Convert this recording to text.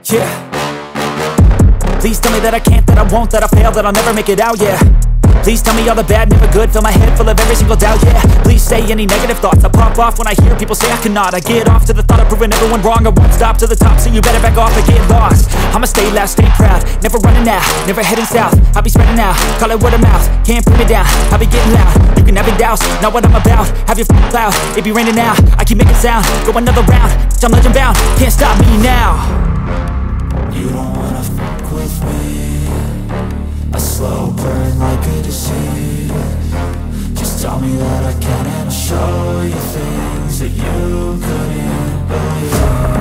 Yeah. Please tell me that I can't, that I won't, that I fail, that I'll never make it out, yeah. Please tell me all the bad, never good, fill my head full of every single doubt, yeah. Please say any negative thoughts, I pop off when I hear people say I cannot. I get off to the thought of proving everyone wrong, I won't stop to the top, so you better back off and get lost. I'ma stay loud, stay proud, never running out, never heading south. I'll be spreading out, call it word of mouth, can't put me down, I'll be getting loud. You can have your doubts, not what I'm about, have your cloud, it be raining now. I keep making sound, go another round, I'm legend bound, can't stop me now. You don't wanna fuck with me, a slow burn like a disease. Just tell me that I can and I'll show you things that you couldn't believe.